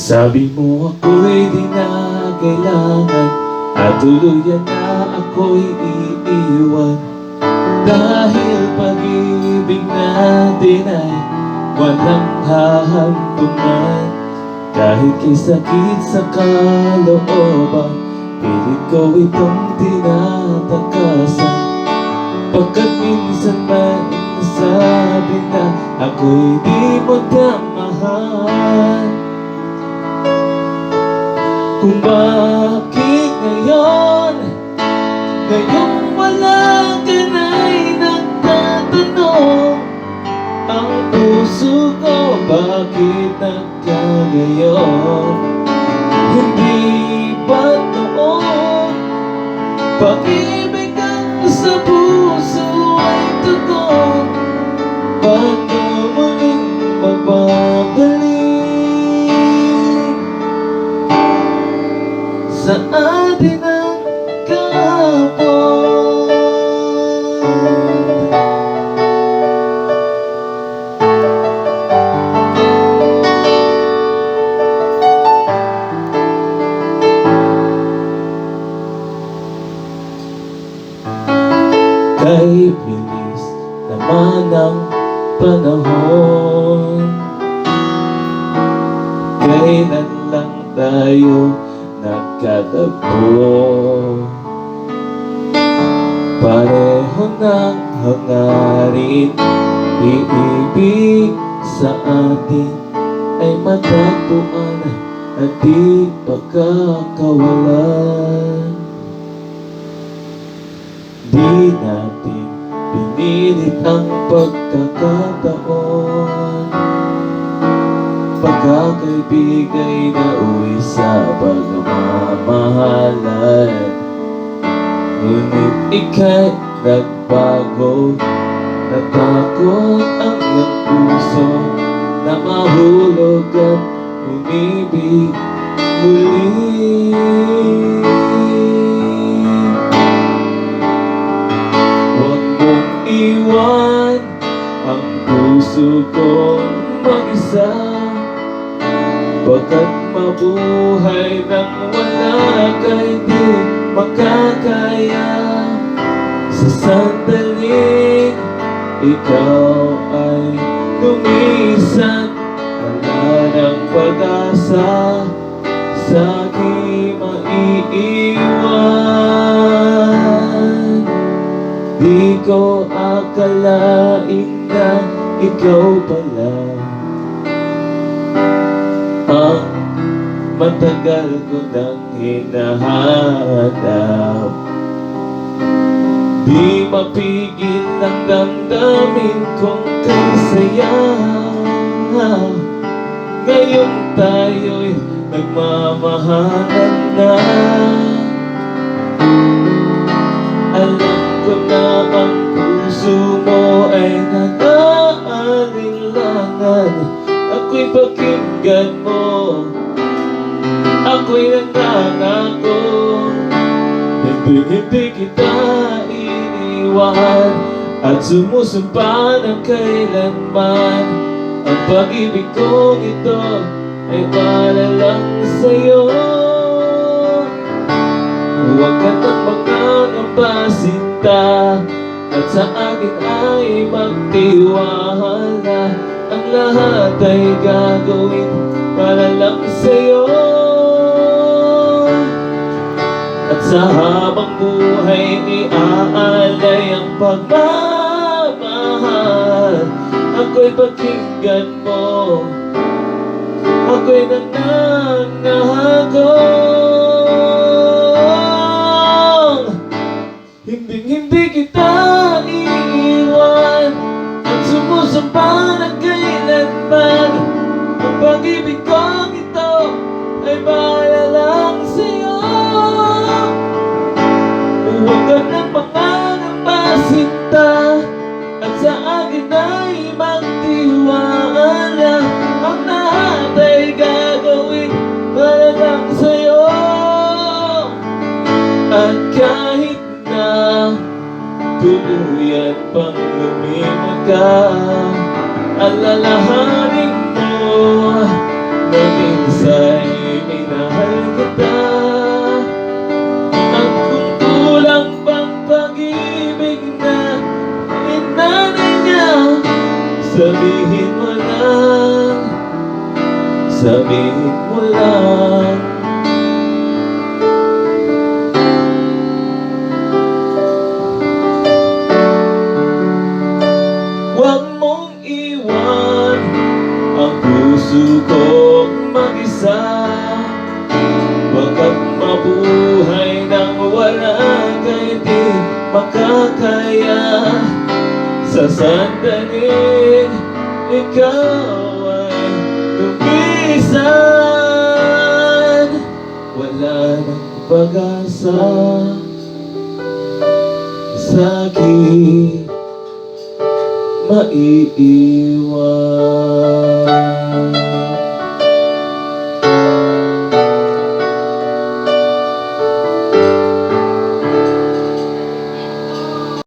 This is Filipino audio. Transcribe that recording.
Sabi mo ako'y di na kailangan at tuluyan na ako'y iiwan, dahil pag-ibig natin ay walang hahantungan. Kahit kay sakit sa kalooban, pilit ko itong tinatakasan. Pagkat minsan man nasabi na ako'y di mo na mahal. Kung bakit ngayong wala ka na'y nagtatanong, ang puso ko bakit nagkagayon? Hindi ba't noon pag-ibig ang sa puso ay totoo? Ba't ka muling magbabalik sa atin ang kahapon? Kay bilis naman ang panahon, kailan lang tayo nagkatagpo? Pareho ng hangarin, iibig sa atin ay matagpuan at di pagkakawalan. Di natin pinilit ang pagkakataon, pagkakaibigay na uwi sa pagmamahalan. Ngunit ika'y nagbago, natakot ang iyong puso na mahulog at umibig muli. Huwag mong iwan ang puso kong mag-isa, pagkat mabuhay nang wala ka'y di makakaya. Sa sandaling ikaw ay lumisan, wala ng pag-asa sa aking maiiwan. Di ko akalain na ikaw pala ang matagal ko nang hinahanap. Di mapigil ang damdamin kong kay saya. Ngayon tayo'y nagmamahalan na. Alam ko na ang puso mo ay nag-aalinlangan. Ako'y pakinggan mo, ako'y nangangako, hindi kita iiwan at sumusumpa ng kailanman. Ang pag-ibig kong ito ay para lang sa'yo. Huwag ka nang mangangamba, sinta, at sa akin ay magtiwala. Ang lahat ay gagawin para lang sa'yo. At sa habang buhay iaalay ang pagmamahal. Ako'y pakinggan mo, ako'y nangangahagong. Hindi kita iiwan at sumusumpa ng kailanman. Ang pag-ibig kong ito ay para lang sa'yo. Huwag ka nang mangangamba, sinta, at sa akin ay magtiwala. Ang lahat ay gagawin para lang sa'yo. At kahit na tuluyan pang lumimot ka, alalahanin mo na minsa'y minahal kita. At kung kulang pang pag-ibig na inanay niya, sabihin mo lang, sabihin mo lang. Huwag mong iwan ang puso kong mag-isa. Huwag kang mabuhay nang wala kay di makakaya. Sa sandaling ikaw ay lumisan, wala nang pag-asa sa'kin maiiwan.